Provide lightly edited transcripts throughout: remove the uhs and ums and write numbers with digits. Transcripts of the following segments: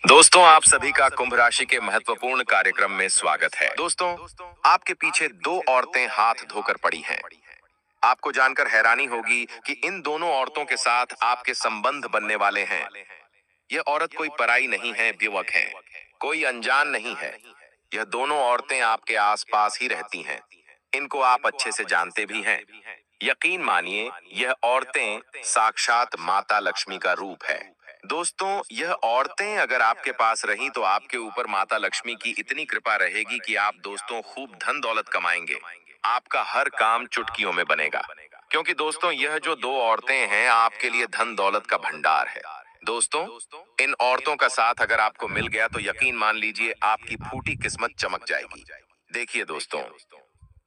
दोस्तों, आप सभी का कुंभ राशि के महत्वपूर्ण कार्यक्रम में स्वागत है। दोस्तों, आपके पीछे दो औरतें हाथ धोकर पड़ी हैं। आपको जानकर हैरानी होगी कि इन दोनों औरतों के साथ आपके संबंध बनने वाले हैं। यह औरत कोई पराई नहीं है, विवक है, कोई अनजान नहीं है। यह दोनों औरतें आपके आसपास ही रहती हैं। इनको आप अच्छे से जानते भी हैं। यकीन मानिए, यह औरतें साक्षात माता लक्ष्मी का रूप है। दोस्तों, यह औरतें अगर आपके पास रहीं तो आपके ऊपर माता लक्ष्मी की इतनी कृपा रहेगी कि आप दोस्तों खूब धन दौलत कमाएंगे। आपका हर काम चुटकियों में बनेगा। क्योंकि दोस्तों, यह जो दो औरतें हैं आपके लिए धन दौलत का भंडार है। दोस्तों, इन औरतों का साथ अगर आपको मिल गया तो यकीन मान लीजिए आपकी फूटी किस्मत चमक जाएगी। देखिए दोस्तों,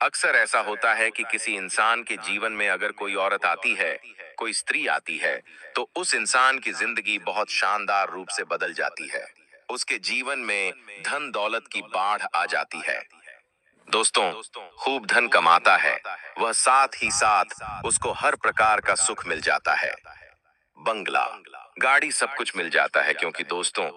अक्सर ऐसा होता है कि किसी इंसान के जीवन में अगर कोई औरत आती है, कोई स्त्री आती है, तो उस इंसान की जिंदगी बहुत शानदार रूप से बदल जाती है। उसके जीवन में धन दौलत की बाढ़ आ जाती है। दोस्तों, खूब धन कमाता है, वह साथ ही साथ उसको हर प्रकार का सुख मिल जाता है। बंगला, गाड़ी, सब कुछ मिल जाता है। क्योंकि दोस्तों,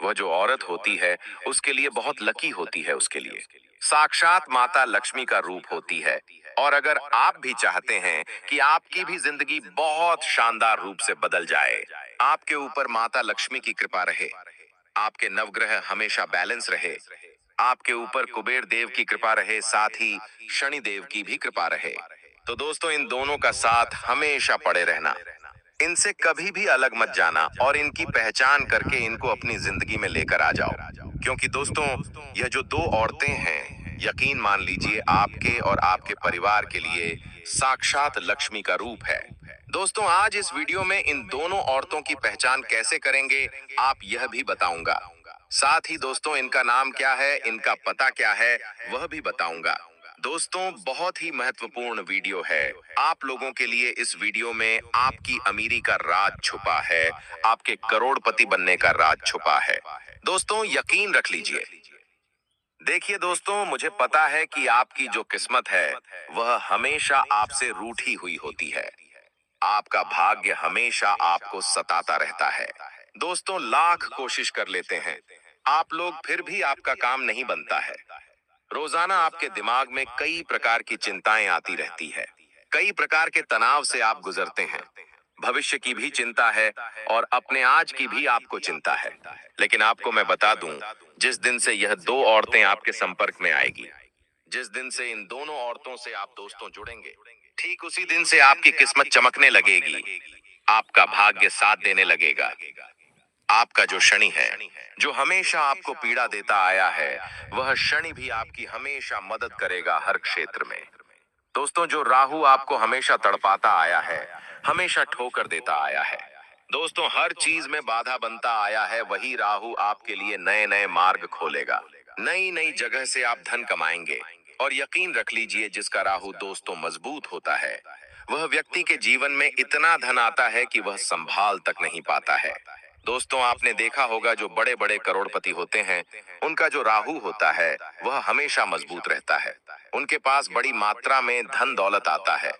वह जो औरत होती है उसके लिए बहुत लकी होती है। उसके लिए साक्षात माता लक्ष्मी का रूप होती है। और अगर आप भी चाहते हैं कि आपकी भी जिंदगी बहुत शानदार रूप से बदल जाए, आपके ऊपर माता लक्ष्मी की कृपा रहे, आपके नवग्रह हमेशा बैलेंस रहे, आपके ऊपर कुबेर देव की कृपा रहे, साथ ही शनि देव की भी कृपा रहे, तो दोस्तों इन दोनों का साथ हमेशा पड़े रहना। इनसे कभी भी अलग मत जाना और इनकी पहचान करके इनको अपनी जिंदगी में लेकर आ जाओ। क्योंकि दोस्तों, यह जो दो औरतें हैं, यकीन मान लीजिए आपके और आपके परिवार के लिए साक्षात लक्ष्मी का रूप है। दोस्तों, आज इस वीडियो में इन दोनों औरतों की पहचान कैसे करेंगे, आप यह भी बताऊंगा। साथ ही दोस्तों, इनका नाम क्या है, इनका पता क्या है, वह भी बताऊंगा। दोस्तों, बहुत ही महत्वपूर्ण वीडियो है। आप लोगों के लिए इस वीडियो में आपकी अमीरी का राज छुपा है, आपके करोड़पति बनने का राज छुपा है। दोस्तों, यकीन रख लीजिए। देखिए दोस्तों, मुझे पता है कि आपकी जो किस्मत है वह हमेशा आपसे रूठी हुई होती है। आपका भाग्य हमेशा आपको सताता रहता है। दोस्तों, लाख कोशिश कर लेते हैं आप लोग, फिर भी आपका काम नहीं बनता है। रोजाना आपके दिमाग में कई प्रकार की चिंताएं आती रहती है। कई प्रकार के तनाव से आप गुजरते हैं। भविष्य की भी चिंता है और अपने आज की भी आपको चिंता है। लेकिन आपको मैं बता दूं, जिस दिन से यह दो औरतें आपके संपर्क में आएगी, जिस दिन से इन दोनों औरतों से आप दोस्तों जुड़ेंगे, ठीक उसी दिन से आपकी किस्मत चमकने लगेगी। आपका भाग्य साथ देने लगेगा। आपका जो शनि है, जो हमेशा आपको पीड़ा देता आया है, वह शनि भी आपकी हमेशा मदद करेगा हर क्षेत्र में। दोस्तों, जो राहु आपको हमेशा तड़पाता आया है, हमेशा ठोकर देता आया है, दोस्तों हर चीज में बाधा बनता आया है, वही राहु आपके लिए नए नए मार्ग खोलेगा। नई नई जगह से आप धन कमाएंगे। और यकीन रख लीजिए, जिसका राहु दोस्तों मजबूत होता है, वह व्यक्ति के जीवन में इतना धन आता है कि वह संभाल तक नहीं पाता है। दोस्तों, आपने देखा होगा जो बड़े बड़े करोड़पति होते हैं, उनका जो राहु होता है वह हमेशा मजबूत रहता है। उनके पास बड़ी मात्रा में धन दौलत आता है।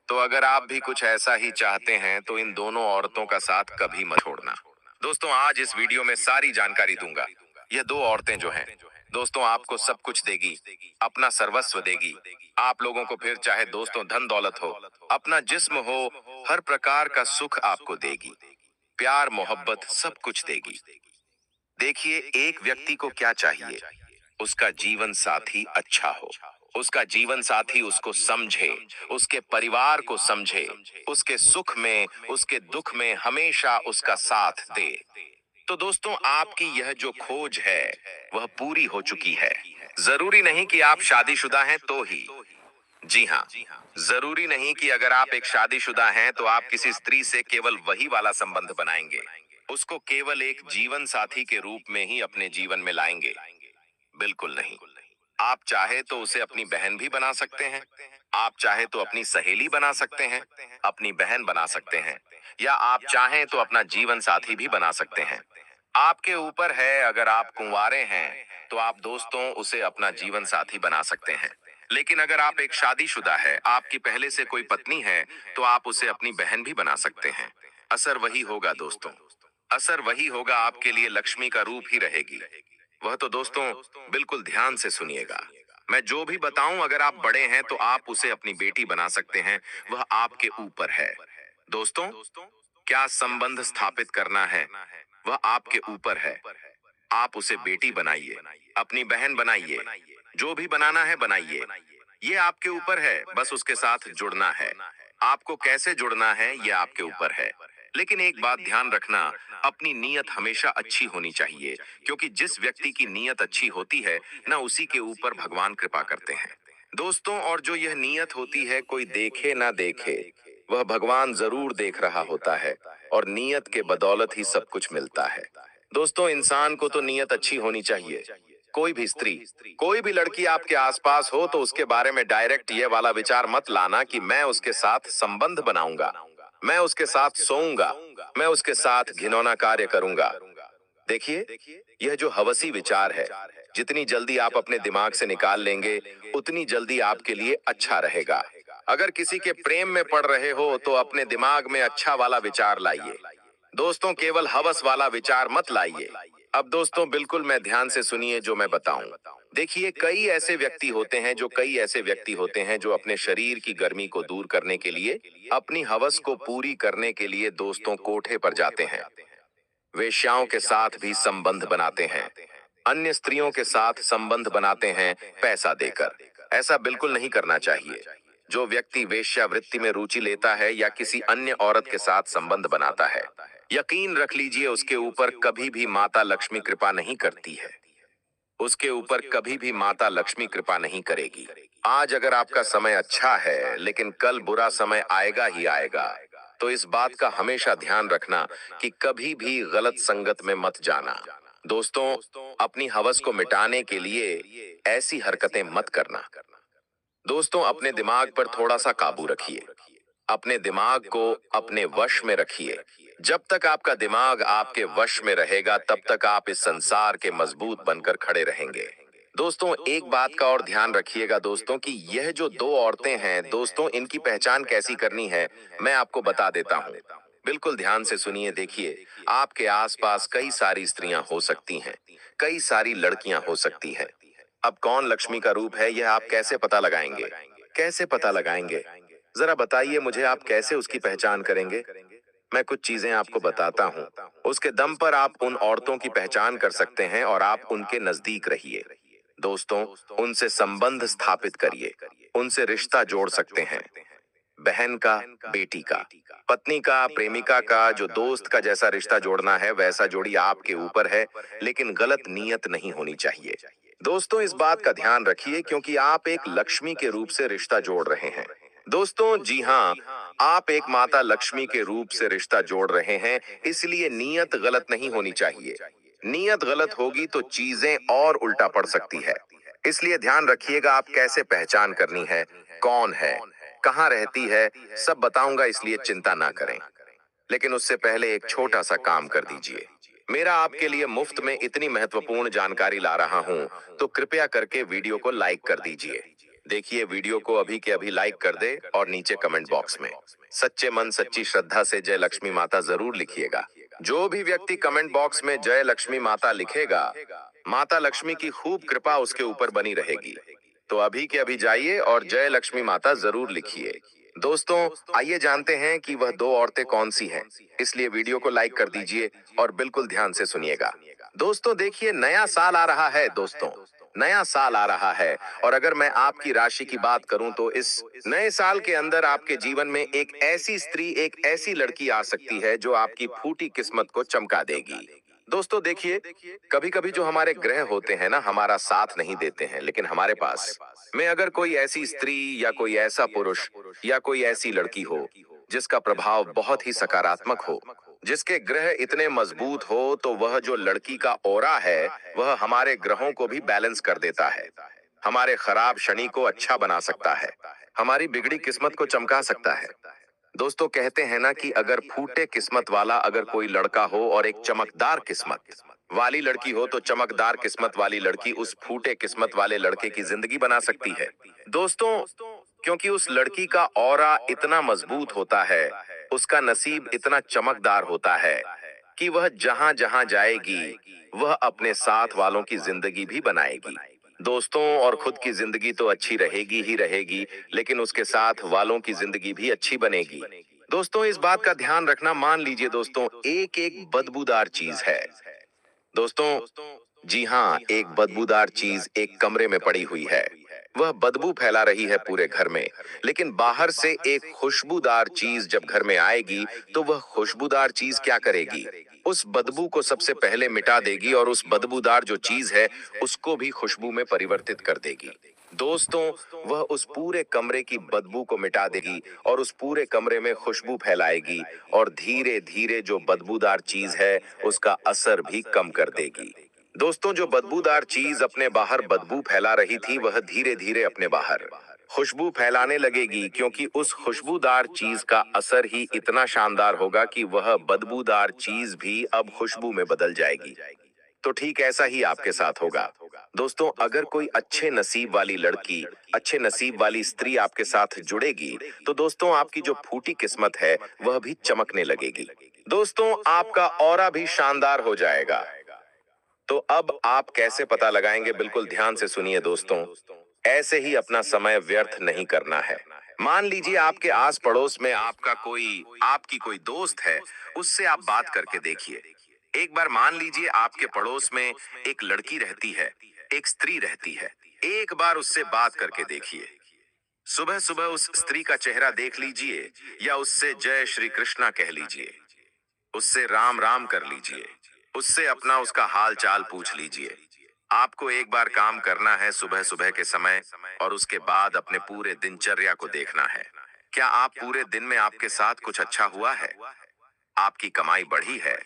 तो अगर आप भी कुछ ऐसा ही चाहते हैं तो इन दोनों औरतों का साथ कभी मत छोड़ना। दोस्तों, आज इस वीडियो में सारी जानकारी दूंगा। यह दो औरतें जो हैं, दोस्तों आपको सब कुछ देगी, अपना सर्वस्व देगी। आप लोगों को फिर चाहे दोस्तों धन दौलत हो, अपना जिस्म हो, हर प्रकार का सुख आपको देगी। प्यार मोहब्बत सब कुछ देगी। देखिए, एक व्यक्ति को क्या चाहिए, उसका जीवन साथी अच्छा हो, उसका जीवन साथी उसको समझे, उसके परिवार को समझे, उसके सुख में उसके दुख में हमेशा उसका साथ दे। तो दोस्तों, आपकी यह जो खोज है वह पूरी हो चुकी है। जरूरी नहीं कि आप शादीशुदा हैं तो ही। जी हाँ, जरूरी नहीं कि अगर आप एक शादीशुदा हैं तो आप किसी स्त्री से केवल वही वाला संबंध बनाएंगे, उसको केवल एक जीवन साथी के रूप में ही अपने जीवन में लाएंगे। बिल्कुल नहीं। आप चाहे तो उसे अपनी बहन भी बना सकते हैं, आप चाहे तो अपनी सहेली बना सकते हैं, अपनी बहन बना सकते हैं, या आप चाहें तो अपना जीवन साथी भी बना सकते हैं। आपके ऊपर है। अगर आप कुंवारे हैं तो आप दोस्तों उसे अपना जीवन साथी बना सकते हैं। लेकिन अगर आप एक शादीशुदा है, आपकी पहले से कोई पत्नी है, तो आप उसे अपनी बहन भी बना सकते हैं। असर वही होगा दोस्तों। असर वही होगा, आपके लिए लक्ष्मी का रूप ही रहेगी। वह तो दोस्तों बिल्कुल ध्यान से सुनिएगा। मैं जो भी बताऊं, अगर आप बड़े हैं तो आप उसे अपनी बेटी बना सकते हैं, वह आपके ऊपर है। दोस्तों, क्या संबंध स्थापित करना है वह आपके ऊपर है। आप उसे बेटी बनाइए, अपनी बहन बनाइए, जो भी बनाना है बनाइए। ये आपके ऊपर है, बस उसके साथ जुड़ना है। आपको कैसे जुड़ना है ये आपके ऊपर है। लेकिन एक बात ध्यान रखना, अपनी नीयत हमेशा अच्छी होनी चाहिए, क्योंकि जिस व्यक्ति की नीयत अच्छी होती है ना, उसी के ऊपर भगवान कृपा करते हैं। दोस्तों, और जो यह नीयत होती है, कोई देखे ना देखे, वह भगवान जरूर देख रहा होता है, और नीयत के बदौलत ही सब कुछ मिलता है। दोस्तों, इंसान को तो नीयत अच्छी होनी चाहिए। कोई भी स्त्री, कोई भी लड़की आपके आसपास हो तो उसके बारे में डायरेक्ट ये वाला विचार मत लाना कि मैं उसके साथ संबंध बनाऊंगा, मैं उसके साथ सोऊंगा, मैं उसके साथ घिनौना कार्य करूंगा। देखिए, यह जो हवसी विचार है, जितनी जल्दी आप अपने दिमाग से निकाल लेंगे, उतनी जल्दी आपके लिए अच्छा रहेगा। अगर किसी के प्रेम में पड़ रहे हो तो अपने दिमाग में अच्छा वाला विचार लाइए। दोस्तों, केवल हवस वाला विचार मत लाइए। अब दोस्तों, बिल्कुल मैं ध्यान से सुनिए जो मैं बताऊं। देखिए, कई ऐसे व्यक्ति होते हैं जो अपने शरीर की गर्मी को दूर करने के लिए, अपनी हवस को पूरी करने के लिए दोस्तों कोठे पर जाते हैं। वेश्याओं के साथ भी संबंध बनाते हैं, अन्य स्त्रियों के साथ संबंध बनाते हैं पैसा देकर। ऐसा बिल्कुल नहीं करना चाहिए। जो व्यक्ति वेश्यावृत्ति में रुचि लेता है या किसी अन्य औरत के साथ संबंध बनाता है, यकीन रख लीजिए उसके ऊपर कभी भी माता लक्ष्मी कृपा नहीं करती है। उसके ऊपर कभी भी माता लक्ष्मी कृपा नहीं करेगी। आज अगर आपका समय अच्छा है, लेकिन कल बुरा समय आएगा ही आएगा। तो इस बात का हमेशा ध्यान रखना कि कभी भी गलत संगत में मत जाना। दोस्तों, अपनी हवस को मिटाने के लिए ऐसी हरकतें मत करना। दोस्तों, अपने दिमाग पर थोड़ा सा काबू रखिए। अपने दिमाग को अपने वश में रखिए। जब तक आपका दिमाग आपके वश में रहेगा, तब तक आप इस संसार के मजबूत बनकर खड़े रहेंगे। दोस्तों, एक बात का और ध्यान रखिएगा दोस्तों, कि यह जो दो औरतें हैं दोस्तों, इनकी पहचान कैसी करनी है मैं आपको बता देता हूँ। बिल्कुल ध्यान से सुनिए। देखिए, आपके आसपास कई सारी स्त्रियां हो सकती हैं, कई सारी लड़कियां हो सकती हैं। अब कौन लक्ष्मी का रूप है यह आप कैसे पता लगाएंगे? कैसे पता लगाएंगे? जरा बताइए मुझे, आप कैसे उसकी पहचान करेंगे? मैं कुछ चीजें आपको बताता हूँ। उसके दम पर आप उन औरतों की पहचान कर सकते हैं और आप उनके नजदीक रहिए। दोस्तों, उनसे संबंध स्थापित करिए, उनसे रिश्ता जोड़ सकते हैं। बहन का, बेटी का, पत्नी का, प्रेमिका का, जो दोस्त का जैसा रिश्ता जोड़ना है वैसा जोड़ी आपके ऊपर है, लेकिन गलत नीयत नहीं होनी चाहिए। दोस्तों, इस बात का ध्यान रखिए, क्योंकि आप एक लक्ष्मी के रूप से रिश्ता जोड़ रहे हैं। दोस्तों, जी हाँ, आप एक माता लक्ष्मी के रूप से रिश्ता जोड़ रहे हैं, इसलिए नीयत गलत नहीं होनी चाहिए। नीयत गलत होगी तो चीजें और उल्टा पड़ सकती है। इसलिए ध्यान रखिएगा, आप कैसे पहचान करनी है, कौन है, कहाँ रहती है, सब बताऊंगा, इसलिए चिंता ना करें। लेकिन उससे पहले एक छोटा सा काम कर दीजिए। मेरा आपके लिए मुफ्त में इतनी महत्वपूर्ण जानकारी ला रहा हूं, तो कृपया करके वीडियो को लाइक कर दीजिए। देखिए, वीडियो को अभी के अभी लाइक कर दे और नीचे कमेंट बॉक्स में सच्चे मन सच्ची श्रद्धा से जय लक्ष्मी माता जरूर लिखिएगा। जो भी व्यक्ति कमेंट बॉक्स में जय लक्ष्मी माता लिखेगा, माता लक्ष्मी की खूब कृपा उसके ऊपर बनी रहेगी। तो अभी के अभी जाइए और जय लक्ष्मी माता जरूर लिखिए। दोस्तों, आइए जानते हैं कि वह दो औरतें कौन सी हैं। इसलिए वीडियो को लाइक कर दीजिए और बिल्कुल ध्यान से सुनिएगा। दोस्तों, देखिए, नया साल आ रहा है दोस्तों, नया साल आ रहा है। और अगर मैं आपकी राशि की बात करूं तो इस नए साल के अंदर आपके जीवन में एक ऐसी स्त्री, एक ऐसी लड़की आ सकती है जो आपकी फूटी किस्मत को चमका देगी। दोस्तों, देखिए, कभी कभी जो हमारे ग्रह होते हैं ना, हमारा साथ नहीं देते हैं, लेकिन हमारे पास में अगर कोई ऐसी स्त्री या कोई ऐसा पुरुष या कोई ऐसी लड़की हो जिसका प्रभाव बहुत ही सकारात्मक हो, जिसके ग्रह इतने मजबूत हो, तो वह जो लड़की का ऑरा है वह हमारे ग्रहों को भी बैलेंस कर देता है, हमारे खराब शनि को अच्छा बना सकता है, हमारी बिगड़ी किस्मत को चमका सकता है। दोस्तों, कहते हैं ना कि अगर फूटे किस्मत वाला अगर कोई लड़का हो और एक चमकदार किस्मत वाली लड़की हो, तो चमकदार किस्मत वाली लड़की उस फूटे किस्मत वाले लड़के की जिंदगी बना सकती है। दोस्तों, क्योंकि उस लड़की का ऑरा इतना मजबूत होता है, उसका नसीब इतना चमकदार होता है कि वह जहां जहां जाएगी वह अपने साथ वालों की जिंदगी भी बनाएगी। दोस्तों और खुद की जिंदगी तो अच्छी रहेगी ही रहेगी, लेकिन उसके साथ वालों की जिंदगी भी अच्छी बनेगी। दोस्तों इस बात का ध्यान रखना, मान लीजिए दोस्तों एक एक बदबूदार चीज है। दोस्तों, जी हाँ, एक बदबूदार चीज एक कमरे में पड़ी हुई है। वह बदबू फैला रही है पूरे घर में, लेकिन बाहर से एक खुशबूदार चीज जब घर में आएगी तो वह खुशबूदार चीज क्या करेगी? उस बदबू को सबसे पहले मिटा देगी और उस बदबूदार जो चीज है उसको भी खुशबू में परिवर्तित कर देगी। दोस्तों, वह उस पूरे कमरे की बदबू को मिटा देगी और उस पूरे कमरे में खुशबू फैलाएगी और धीरे धीरे जो बदबूदार चीज है उसका असर भी कम कर देगी। दोस्तों, जो बदबूदार चीज अपने बाहर बदबू फैला रही थी वह धीरे धीरे अपने बाहर खुशबू फैलाने लगेगी, क्योंकि उस खुशबूदार चीज का असर ही इतना शानदार होगा कि वह बदबूदार चीज भी अब खुशबू में बदल जाएगी। तो ठीक ऐसा ही आपके साथ होगा। दोस्तों, अगर कोई अच्छे नसीब वाली लड़की, अच्छे नसीब वाली स्त्री आपके साथ जुड़ेगी, तो दोस्तों आपकी जो फूटी किस्मत है वह भी चमकने लगेगी। दोस्तों, आपका ऑरा भी शानदार हो जाएगा। तो अब आप कैसे पता लगाएंगे? बिल्कुल ध्यान से सुनिए दोस्तों। ऐसे ही अपना समय व्यर्थ नहीं करना है। मान लीजिए आपके आस पड़ोस में आपकी कोई दोस्त है, उससे आप बात करके देखिए। एक बार मान लीजिए आपके पड़ोस में एक लड़की रहती है, एक स्त्री रहती है। एक बार उससे बात करके देखिए। सुबह सुबह उस स्त्री का चेहरा देख लीजिए या उससे जय श्री कृष्णा कह लीजिए। उससे राम राम कर लीजिए। उससे अपना उसका हाल चाल पूछ लीजिए। आपको एक बार काम करना है सुबह सुबह के समय, और उसके बाद अपने पूरे दिनचर्या को देखना है। क्या आप पूरे दिन में आपके साथ कुछ अच्छा हुआ है? आपकी कमाई बढ़ी है?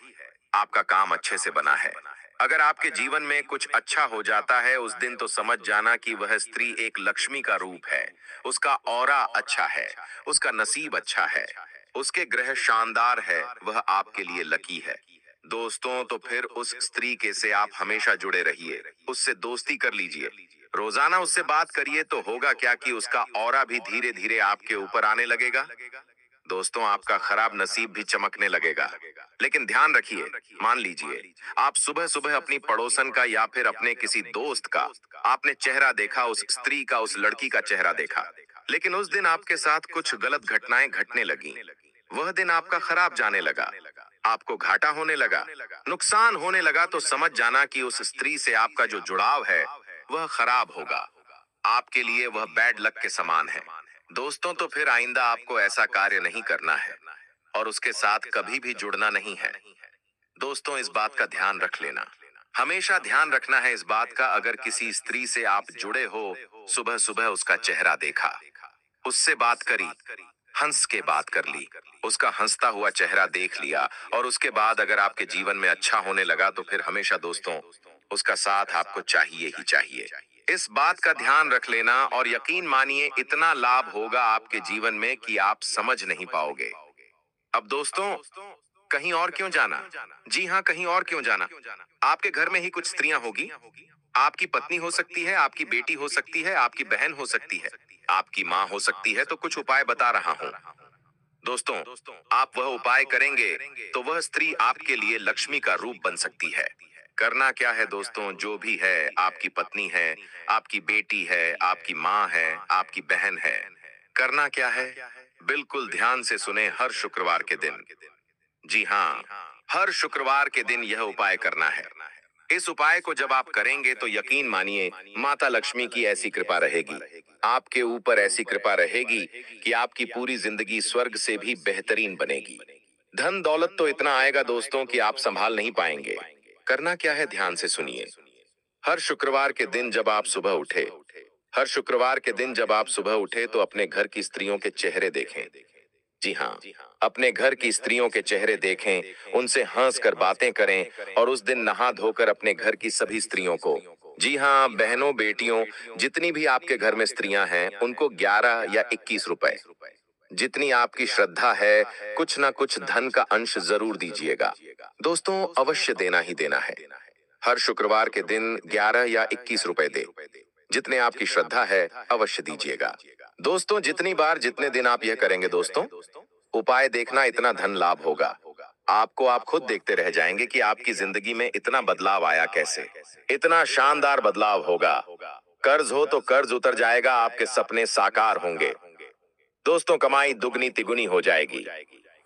आपका काम अच्छे से बना है? अगर आपके जीवन में कुछ अच्छा हो जाता है उस दिन, तो समझ जाना कि वह स्त्री एक लक्ष्मी का रूप है। उसका ऑरा अच्छा है, उसका नसीब अच्छा है, उसके ग्रह शानदार है, वह आपके लिए लकी है। दोस्तों, तो फिर उस स्त्री के से आप हमेशा जुड़े रहिए, उससे दोस्ती कर लीजिए, रोजाना उससे बात करिए। तो होगा क्या कि उसका ऑरा भी धीरे धीरे आपके ऊपर आने लगेगा। दोस्तों, आपका खराब नसीब भी चमकने लगेगा। लेकिन ध्यान रखिए, मान लीजिए आप सुबह सुबह अपनी पड़ोसन का या फिर अपने किसी दोस्त का आपने चेहरा देखा, उस स्त्री का, उस लड़की का चेहरा देखा, लेकिन उस दिन आपके साथ कुछ गलत घटनाएं घटने लगी। वह दिन आपका खराब जाने लगा, आपको घाटा होने लगा, नुकसान होने लगा, तो समझ जाना कि उस स्त्री से आपका जो जुड़ाव है वह खराब होगा। आपके लिए वह बैड लक के समान है। दोस्तों, तो फिर आइंदा आपको ऐसा कार्य नहीं करना है और उसके साथ कभी भी जुड़ना नहीं है। दोस्तों, इस बात का ध्यान रख लेना, हमेशा ध्यान रखना है इस बात का। अगर किसी स्त्री से आप जुड़े हो, सुबह सुबह उसका चेहरा देखा, उससे बात करी, हंस के बात कर ली, उसका हंसता हुआ चेहरा देख लिया, और उसके बाद अगर आपके जीवन में अच्छा होने लगा, तो फिर हमेशा दोस्तों उसका साथ आपको चाहिए ही चाहिए। इस बात का ध्यान रख लेना और यकीन मानिए इतना लाभ होगा आपके जीवन में कि आप समझ नहीं पाओगे। अब दोस्तों, कहीं और क्यों जाना? जी हाँ, कहीं और क्यों जाना? आपके घर में ही कुछ स्त्रियां होगी। आपकी पत्नी हो सकती है, आपकी बेटी हो सकती है, आपकी बहन हो सकती है, आपकी माँ हो सकती है। तो कुछ उपाय बता रहा हूँ। दोस्तों, आप वह उपाय करेंगे तो वह स्त्री आपके लिए लक्ष्मी का रूप बन सकती है। करना क्या है दोस्तों? जो भी है, आपकी पत्नी है, आपकी बेटी है, आपकी माँ है, आपकी बहन है, करना क्या है? बिल्कुल ध्यान से सुने, हर शुक्रवार के दिन, जी हाँ, हर शुक्रवार के दिन यह उपाय करना है। इस उपाय को जब आप करेंगे तो यकीन मानिए माता लक्ष्मी की ऐसी कृपा रहेगी, आपके ऊपर ऐसी कृपा रहेगी कि आपकी पूरी जिंदगी स्वर्ग से भी बेहतरीन बनेगी। धन दौलत तो इतना आएगा दोस्तों कि आप संभाल नहीं पाएंगे। करना क्या है, ध्यान से सुनिए। हर शुक्रवार के दिन जब आप सुबह उठे, हर शुक्रवार के दिन जब आप सुबह उठे तो अपने घर की स्त्रियों के चेहरे देखें। जी हाँ, अपने घर की स्त्रियों के चेहरे देखें, उनसे हंस कर बातें करें, और उस दिन नहा धोकर अपने घर की सभी स्त्रियों को, जी हाँ बहनों, बेटियों, जितनी भी आपके घर में स्त्रियां हैं, उनको 11 या 21 रुपए, जितनी आपकी श्रद्धा है, कुछ ना कुछ धन का अंश जरूर दीजिएगा। दोस्तों, अवश्य देना ही देना है। हर शुक्रवार के दिन 11 या 21 रुपए दे, जितने आपकी श्रद्धा है अवश्य दीजिएगा। दोस्तों, जितनी बार जितने दिन आप यह करेंगे दोस्तों, उपाय देखना इतना धन लाभ होगा। आपको आप खुद देखते रह जाएंगे कि आपकी जिंदगी में इतना बदलाव आया कैसे। इतना शानदार बदलाव होगा। कर्ज हो तो कर्ज उतर जाएगा, आपके सपने साकार होंगे। दोस्तों, कमाई दुगनी तिगुनी हो जाएगी।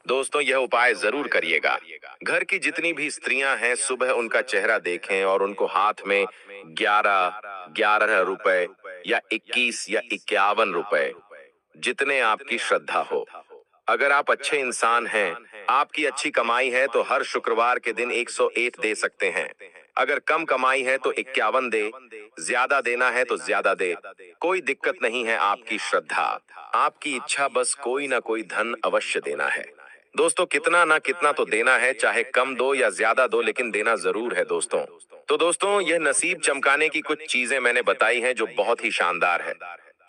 दोस्तों, यह उपाय जरूर करिएगा। घर की जितनी भी स्त्रियां हैं, सुबह उनका चेहरा देखें और उनको हाथ में 11 11 रुपए या 21 या 51 रुपए, जितने आपकी श्रद्धा हो। अगर आप अच्छे इंसान हैं, आपकी अच्छी कमाई है, तो हर शुक्रवार के दिन 101 दे सकते हैं। अगर कम कमाई है तो 51 दे, ज्यादा देना है तो ज्यादा दे, कोई दिक्कत नहीं है। आपकी श्रद्धा, आपकी इच्छा, बस कोई ना कोई धन अवश्य देना है। दोस्तों, कितना ना कितना तो देना है, चाहे कम दो या ज्यादा दो, लेकिन देना जरूर है दोस्तों। तो दोस्तों, यह नसीब चमकाने की कुछ चीजें मैंने बताई हैं जो बहुत ही शानदार है।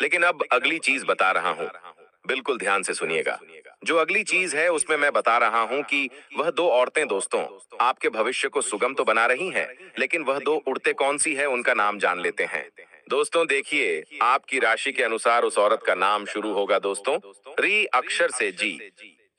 लेकिन अब अगली चीज बता रहा हूँ, बिल्कुल ध्यान से सुनिएगा। जो अगली चीज है उसमें मैं बता रहा हूँ कि वह दो औरतें दोस्तों आपके भविष्य को सुगम तो बना रही हैं, लेकिन वह दो उड़ते कौन सी है, उनका नाम जान लेते हैं। दोस्तों देखिए, आपकी राशि के अनुसार उस औरत का नाम शुरू होगा दोस्तों री अक्षर से। जी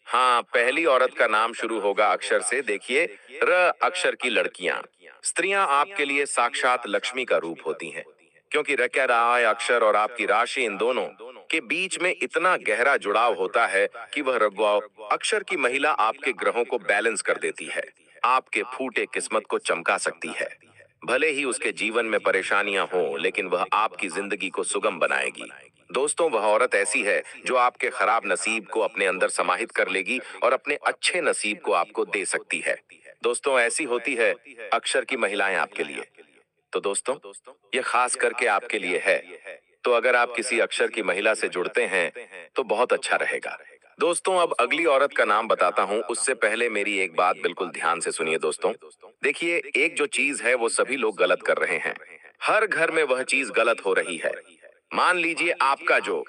हाँ, पहली औरत का नाम शुरू होगा अक्षर से। देखिए, र अक्षर की लड़कियां, स्त्रियां आपके लिए साक्षात लक्ष्मी का रूप होती हैं, क्योंकि र क्या राय अक्षर और आपकी राशि, इन दोनों के बीच में इतना गहरा जुड़ाव होता है कि वह रगवाव अक्षर की महिला आपके ग्रहों को बैलेंस कर देती है, आपके फूटे किस्मत को चमका सकती है। भले ही उसके जीवन में परेशानियां हों, लेकिन वह आपकी जिंदगी को सुगम बनाएगी। दोस्तों, वह औरत ऐसी है जो आपके खराब नसीब को अपने अंदर समाहित कर लेगी और अपने अच्छे नसीब को आपको दे सकती है। दोस्तों, ऐसी होती है अक्षर की महिलाएं आपके लिए। तो दोस्तों, ये खास करके आपके लिए है। तो अगर आप किसी अक्षर की महिला से जुड़ते हैं तो बहुत अच्छा रहेगा। दोस्तों, अब अगली औरत का नाम बताता हूं, उससे पहले मेरी एक बात बिल्कुल ध्यान से सुनिए दोस्तों। देखिए, एक जो चीज है वो सभी लोग गलत कर रहे हैं। हर घर में वह चीज गलत हो रही है। मान लीजिए, आपका जो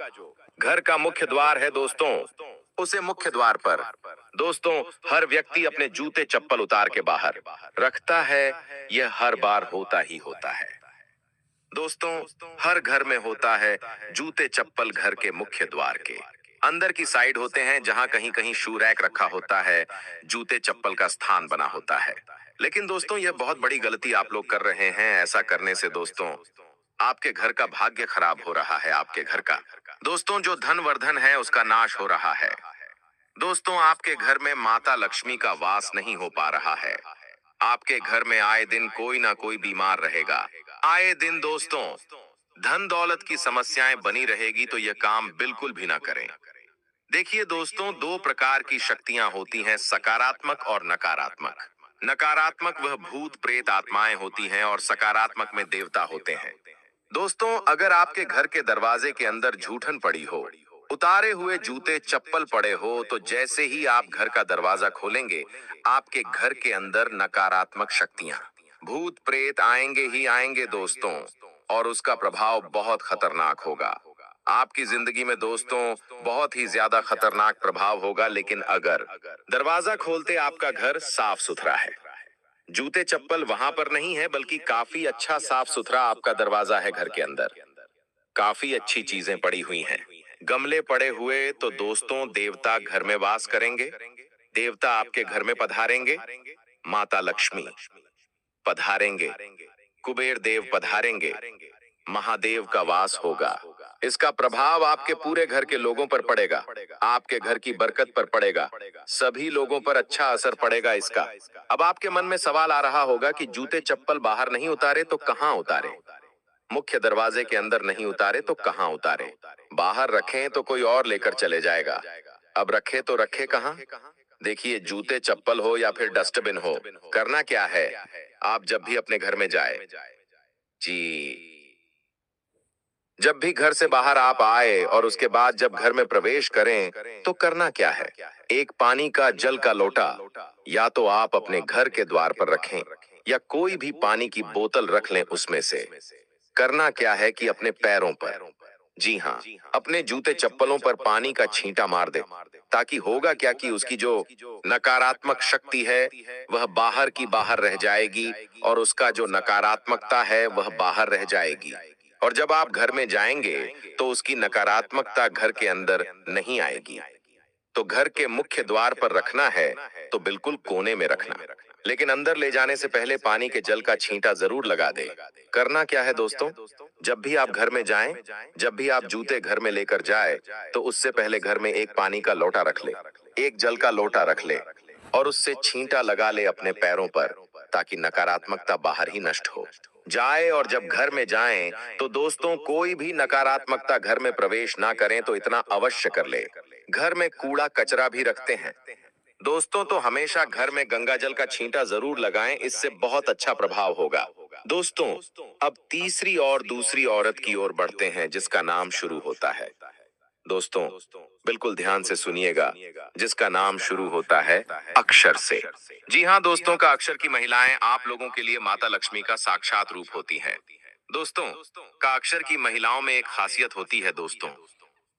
घर का मुख्य द्वार है दोस्तों, उसे मुख्य द्वार पर दोस्तों हर व्यक्ति अपने जूते चप्पल उतार के बाहर रखता है। यह हर बार होता ही होता है दोस्तों, हर घर में होता है। जूते चप्पल घर के मुख्य द्वार के अंदर की साइड होते हैं, जहां कहीं कहीं शू रैक रखा होता है, जूते चप्पल का स्थान बना होता है। लेकिन दोस्तों, यह बहुत बड़ी गलती आप लोग कर रहे हैं। ऐसा करने से दोस्तों आपके घर का भाग्य खराब हो रहा है। आपके घर का दोस्तों जो धन वर्धन है उसका नाश हो रहा है। दोस्तों, आपके घर में माता लक्ष्मी का वास नहीं हो पा रहा है। आपके घर में आए दिन कोई ना कोई बीमार रहेगा। आए दिन दोस्तों धन दौलत की समस्याएं बनी रहेगी, तो यह काम बिल्कुल भी ना करें। देखिए दोस्तों, दो प्रकार की शक्तियां होती हैं, सकारात्मक और नकारात्मक। नकारात्मक वह भूत प्रेत आत्माएं होती हैं और सकारात्मक में देवता होते हैं। दोस्तों, अगर आपके घर के दरवाजे के अंदर जूठन पड़ी हो, उतारे हुए जूते चप्पल पड़े हो, तो जैसे ही आप घर का दरवाजा खोलेंगे, आपके घर के अंदर नकारात्मक शक्तियां, भूत प्रेत आएंगे ही आएंगे दोस्तों, और उसका प्रभाव बहुत खतरनाक होगा। आपकी जिंदगी में दोस्तों बहुत ही ज्यादा खतरनाक प्रभाव होगा। लेकिन अगर दरवाजा खोलते आपका घर साफ सुथरा है, जूते चप्पल वहां पर नहीं है, बल्कि काफी अच्छा साफ सुथरा आपका दरवाजा है, घर के अंदर काफी अच्छी चीजें पड़ी हुई हैं, गमले पड़े हुए, तो दोस्तों देवता घर में वास करेंगे। देवता आपके घर में पधारेंगे, माता लक्ष्मी पधारेंगे, कुबेर देव पधारेंगे, महादेव का वास होगा। इसका प्रभाव आपके पूरे घर के लोगों पर पड़ेगा, आपके घर की बरकत पर पड़ेगा, सभी लोगों पर अच्छा असर पड़ेगा इसका। अब आपके मन में सवाल आ रहा होगा कि जूते चप्पल बाहर नहीं उतारे तो कहां उतारे? मुख्य दरवाजे के अंदर नहीं उतारे तो कहां उतारे? बाहर रखें तो कोई और लेकर चले जाएगा। अब रखे तो रखे कहां? देखिए, जूते चप्पल हो या फिर डस्टबिन हो, करना क्या है, आप जब भी अपने घर में जाए, जी, जब भी घर से बाहर आप आए और उसके बाद जब घर में प्रवेश करें, तो करना क्या है, एक पानी का जल का लोटा या तो आप अपने घर के द्वार पर रखें, या कोई भी पानी की बोतल रख लें उसमें से। करना क्या है कि अपने पैरों पर, जी हाँ, अपने जूते चप्पलों पर पानी का छींटा मार दे, ताकि होगा क्या कि उसकी जो नकारात्मक शक्ति है वह बाहर की बाहर रह जाएगी, और उसका जो नकारात्मकता है वह बाहर रह जाएगी। और जब आप घर में जाएंगे तो उसकी नकारात्मकता घर के अंदर नहीं आएगी। तो घर के मुख्य द्वार पर रखना है, तो बिल्कुल कोने में रखना, लेकिन अंदर ले जाने से पहले पानी के जल का छींटा जरूर लगा दे। करना क्या है दोस्तों, जब भी आप घर में जाएं, जब भी आप जूते घर में लेकर जाए, तो उससे पहले घर में एक पानी का लोटा रख ले, एक जल का लोटा रख ले और उससे छींटा लगा ले अपने पैरों पर, ताकि नकारात्मकता बाहर ही नष्ट हो जाए। और जब घर में जाएं, तो दोस्तों कोई भी नकारात्मकता घर में प्रवेश ना करें तो इतना अवश्य कर ले, घर में कूड़ा कचरा भी रखते हैं दोस्तों, तो हमेशा घर में गंगा जल का छींटा जरूर लगाएं, इससे बहुत अच्छा प्रभाव होगा। दोस्तों, अब तीसरी और दूसरी औरत की ओर बढ़ते हैं जिसका नाम शुरू होता है। दोस्तों, बिल्कुल ध्यान से सुनिएगा, जिसका नाम शुरू होता है अक्षर से। जी हाँ दोस्तों, का अक्षर की महिलाएं आप लोगों के लिए माता लक्ष्मी का साक्षात रूप होती हैं। दोस्तों, का अक्षर की महिलाओं में एक खासियत होती है दोस्तों,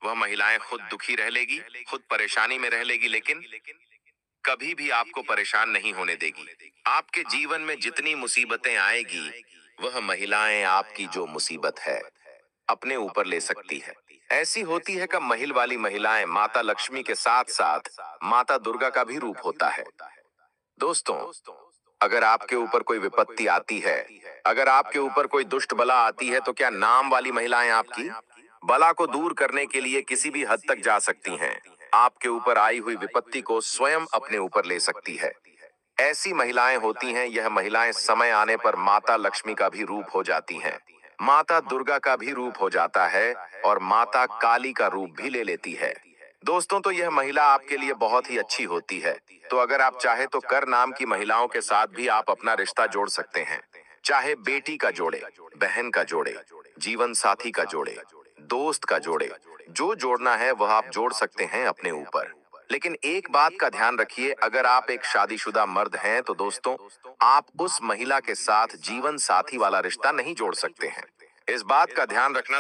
वह महिलाएं खुद दुखी रह लेगी, खुद परेशानी में रह लेगी, लेकिन कभी भी आपको परेशान नहीं होने देगी। आपके जीवन में जितनी मुसीबतें आएगी, वह महिलाएं आपकी जो मुसीबत है अपने ऊपर ले सकती है। ऐसी होती है कि महिल वाली महिलाएं माता लक्ष्मी के साथ साथ माता दुर्गा का भी रूप होता है। दोस्तों, अगर आपके ऊपर कोई विपत्ति आती है, अगर आपके ऊपर कोई दुष्ट बला आती है, तो क्या नाम वाली महिलाएं आपकी बला को दूर करने के लिए किसी भी हद तक जा सकती हैं। आपके ऊपर आई हुई विपत्ति को स्वयं अपने ऊपर ले सकती है। ऐसी महिलाएं होती हैं, यह महिलाएं समय आने पर माता लक्ष्मी का भी रूप हो जाती हैं, माता दुर्गा का भी रूप हो जाता है और माता काली का रूप भी ले लेती है। दोस्तों, तो यह महिला आपके लिए बहुत ही अच्छी होती है। तो अगर आप चाहे तो कर नाम की महिलाओं के साथ भी आप अपना रिश्ता जोड़ सकते हैं, चाहे बेटी का जोड़े, बहन का जोड़े, जीवन साथी का जोड़े, दोस्त का जोड़े, जो जोड़ना है वह आप जोड़ सकते हैं अपने ऊपर। लेकिन एक बात का ध्यान रखिए, अगर आप एक शादीशुदा मर्द हैं तो दोस्तों, आप उस महिला के साथ जीवन साथी वाला रिश्ता नहीं जोड़ सकते हैं। इस बात का ध्यान रखना